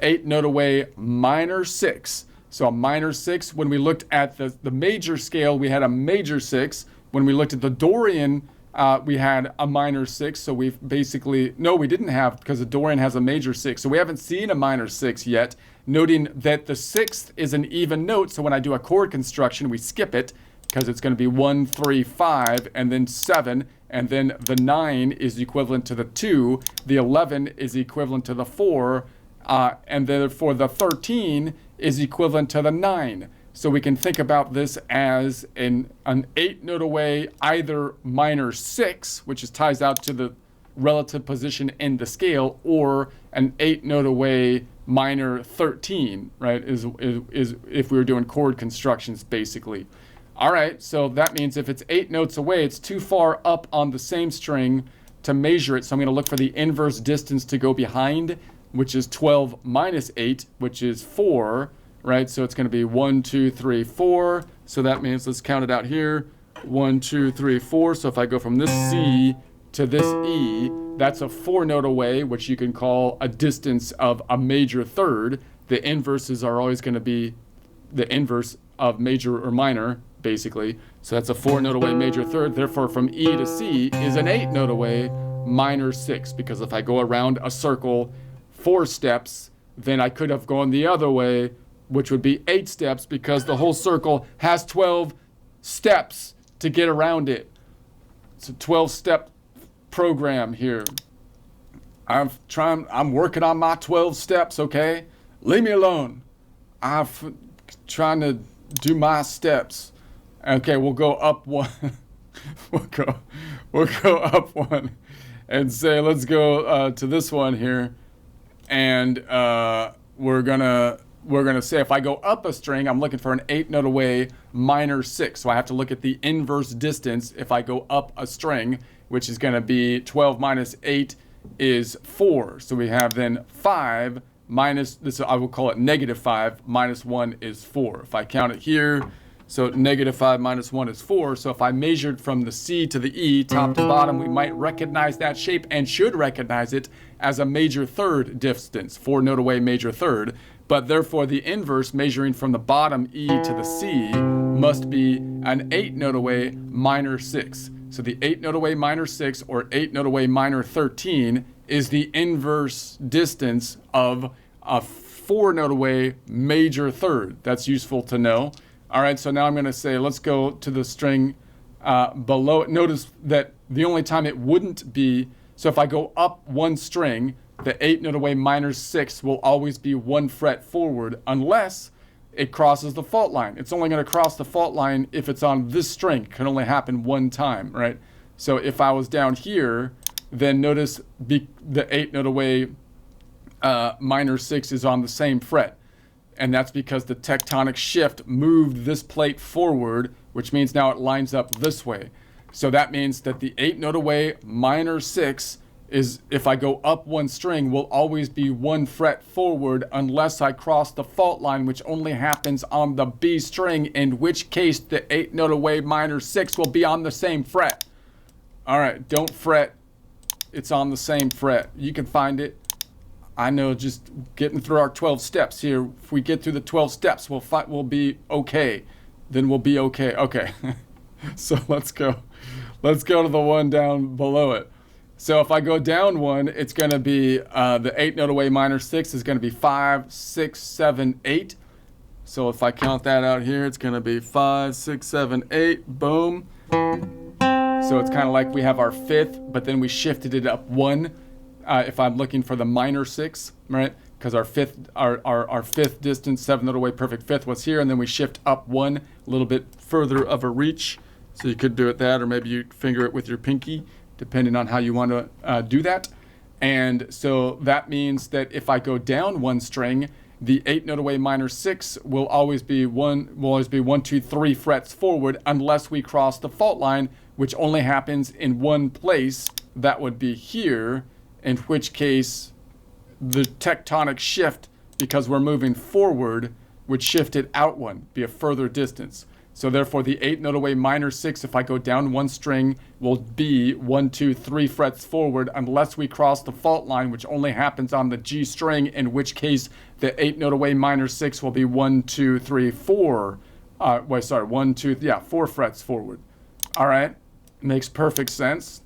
8 note away minor 6. So a minor 6, when we looked at the major scale, we had a major 6. When we looked at the Dorian, we had a minor 6. So we've basically, no, we didn't have, because the Dorian has a major 6. So we haven't seen a minor 6 yet, noting that the 6th is an even note. So when I do a chord construction, we skip it, because it's going to be 1, 3, 5, and then 7. And then the 9 is equivalent to the 2. The 11 is equivalent to the 4. And therefore the 13 is equivalent to the 9. So we can think about this as an 8 note away, either minor 6, which ties out to the relative position in the scale, or an 8 note away minor 13, right, is if we were doing chord constructions, basically. All right, so that means if it's 8 notes away, it's too far up on the same string to measure it. So I'm going to look for the inverse distance to go behind, which is 12 minus 8, which is 4, right? So it's going to be 1, 2, 3, 4. So that means, let's count it out here. 1, 2, 3, 4. So if I go from this C to this E, that's a 4 note away, which you can call a distance of a major third. The inverses are always going to be the inverse of major or minor, basically. So that's a 4 note away major third. Therefore, from E to C is an 8 note away minor 6, because if I go around a circle 4 steps, then I could have gone the other way, which would be 8 steps, because the whole circle has 12 steps to get around it. It's a 12-step program here. I'm working on my 12 steps, okay? Leave me alone. I'm trying to do my steps. Okay, we'll go up one. we'll go up one and say, let's go to this one here. And we're gonna say, if I go up a string, I'm looking for an 8 note away minor 6. So I have to look at the inverse distance if I go up a string, which is gonna be 12 minus 8 is 4. So we have then 5 minus this. I will call it negative 5 minus 1 is 4. If I count it here, so negative 5 minus 1 is 4. So if I measured from the C to the E, top to bottom, we might recognize that shape and should recognize it as a major third distance, 4 note away major third. But therefore the inverse, measuring from the bottom E to the C, must be an 8 note away minor 6. So the 8 note away minor 6 or 8 note away minor 13 is the inverse distance of a 4 note away major third. That's useful to know. All right, so now I'm going to say, let's go to the string below it. Notice that the only time it wouldn't be, so if I go up one string, the 8 note away minor 6 will always be 1 fret forward unless it crosses the fault line. It's only going to cross the fault line if it's on this string. It can only happen one time, right? So if I was down here, then notice the 8 note away minor 6 is on the same fret. And that's because the tectonic shift moved this plate forward, which means now it lines up this way. So that means that the 8 note away minor 6 is, if I go up one string, will always be 1 fret forward unless I cross the fault line, which only happens on the B string, in which case the 8 note away minor 6 will be on the same fret. All right, don't fret. It's on the same fret. You can find it. I know, just getting through our 12 steps here. If we get through the 12 steps, we'll be okay. Then we'll be okay. Okay. So let's go to the one down below it. So if I go down one, it's going to be the 8 note away minor 6 is going to be 5, 6, 7, 8. So if I count that out here, it's going to be 5, 6, 7, 8. Boom. So it's kind of like we have our 5th, but then we shifted it up 1. If I'm looking for the minor 6, right? Because our 5th distance, 7 note away perfect 5th was here, and then we shift up 1, a little bit further of a reach. So you could do it that, or maybe you finger it with your pinky, depending on how you want to do that. And so that means that if I go down one string, the 8 note away minor 6 will always be 1, 2, 3 frets forward unless we cross the fault line, which only happens in one place. That would be here, in which case the tectonic shift, because we're moving forward, would shift it out one, be a further distance. So therefore, the 8 note away minor 6, if I go down one string, will be 1, 2, 3 frets forward unless we cross the fault line, which only happens on the G string, in which case the 8 note away minor 6 will be 1, 2, 3, 4. 1, 2, 4 frets forward. All right, makes perfect sense.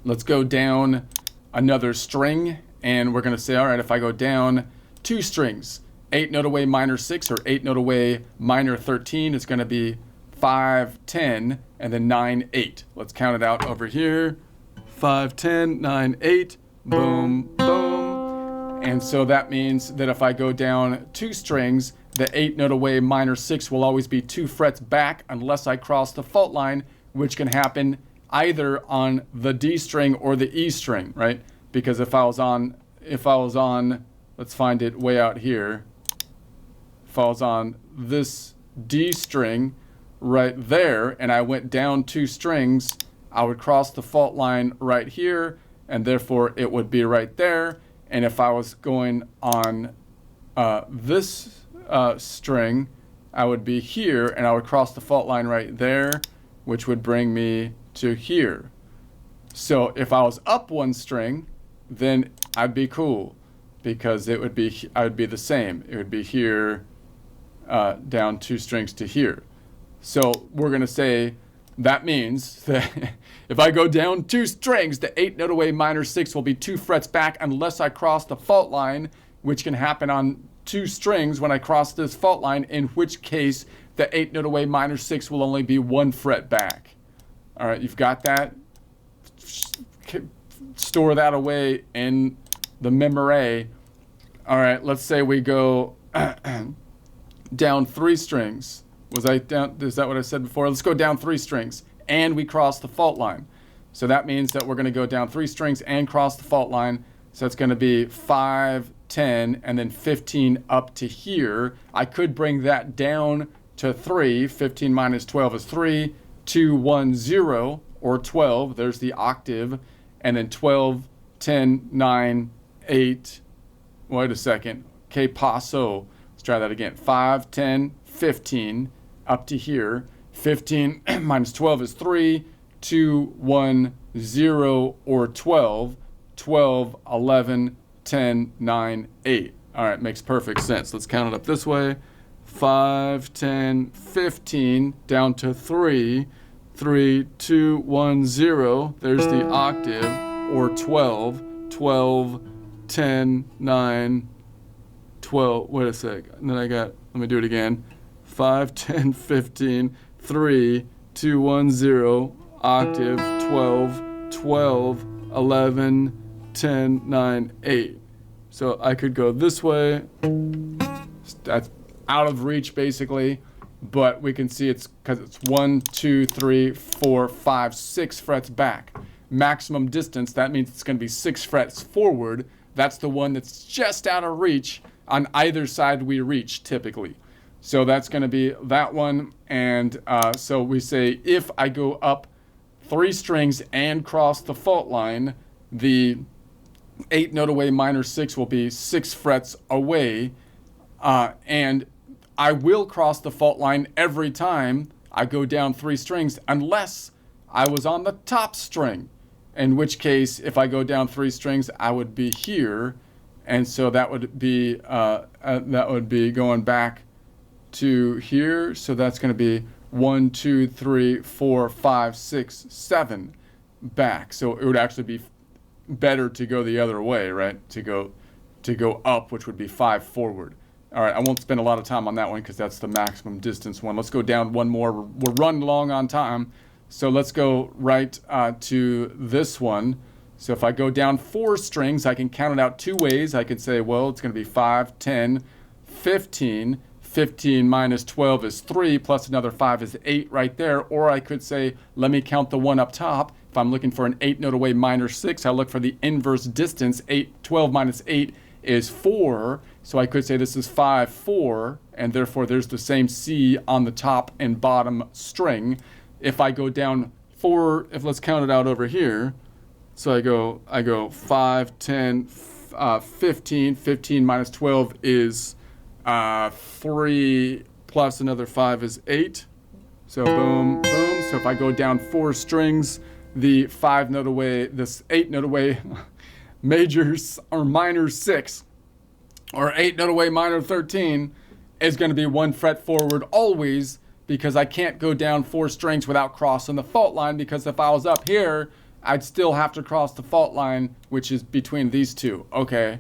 Let's go down another string, and we're going to say, all right, if I go down 2 strings, 8 note away minor 6 or 8 note away minor 13 is going to be 5, 10, and then 9, 8. Let's count it out over here. 5, 10, 9, 8, boom, boom. And so that means that if I go down 2 strings, the 8 note away minor 6 will always be 2 frets back unless I cross the fault line, which can happen either on the D string or the E string, right? Because if I was on, let's find it way out here. If I was on this D string right there and I went down 2 strings, I would cross the fault line right here, and therefore it would be right there. And if I was going on this string, I would be here, and I would cross the fault line right there, which would bring me to here. So if I was up 1 string, then I'd be cool, because I would be the same. It would be here, down 2 strings to here. So we're going to say that means that if I go down 2 strings, the 8 note away minor 6 will be 2 frets back unless I cross the fault line, which can happen on 2 strings when I cross this fault line, in which case the 8 note away minor 6 will only be 1 fret back. All right, you've got that. Store that away in the memory. All right, let's say we go down 3 strings. Was I down? Is that what I said before? Let's go down 3 strings and we cross the fault line. So that means that we're going to go down 3 strings and cross the fault line. So it's going to be 5, 10, and then 15 up to here. I could bring that down to 3. 15 minus 12 is 3. 2, 1, 0, or 12. There's the octave. And then 12, 10, 9, 8. Wait a second. Que paso? Let's try that again. 5, 10, 15 up to here. 15 minus 12 is 3. 2, 1, 0, or 12. 12, 11, 10, 9, 8. All right, makes perfect sense. Let's count it up this way. 5, 10, 15, down to 3. 3, 2, 1, 0. There's the octave, or 12. 12, 10, 9, 12. Wait a sec. And then let me do it again. 5, 10, 15, 3, 2, 1, 0. Octave, 12, 12, 11, 10, 9, 8. So I could go this way. That's out of reach, basically. But we can see it's because it's 1, 2, 3, 4, 5, 6 frets back. Maximum distance, that means it's going to be 6 frets forward. That's the one that's just out of reach on either side we reach, typically. So that's going to be that one. And so we say if I go up 3 strings and cross the fault line, the 8 note away minor 6 will be 6 frets away. And I will cross the fault line every time I go down 3 strings, unless I was on the top string, in which case if I go down 3 strings I would be here, and so that would be going back to here. So that's going to be 1, 2, 3, 4, 5, 6, 7 back. So it would actually be better to go the other way, right? To go up, which would be 5 forward. All right, I won't spend a lot of time on that one because that's the maximum distance one. Let's go down one more. We're running long on time. So let's go right to this one. So if I go down 4 strings, I can count it out 2 ways. I could say, well, it's going to be 5, 10, 15. 15 minus 12 is 3, plus another 5 is 8 right there. Or I could say, let me count the one up top. If I'm looking for an 8 note away minor 6, I look for the inverse distance. 12 minus 8 is 4. So I could say this is 5, 4, and therefore there's the same C on the top and bottom string. If I go down 4, let's count it out over here. So I go 5, 10, 15. 15 minus 12 is 3 plus another 5 is 8. So boom, boom. So if I go down 4 strings, the 5 note away, this 8 note away majors or minor 6, or 8 note away minor 13 is going to be 1 fret forward always, because I can't go down 4 strings without crossing the fault line, because if I was up here, I'd still have to cross the fault line, which is between these two. Okay.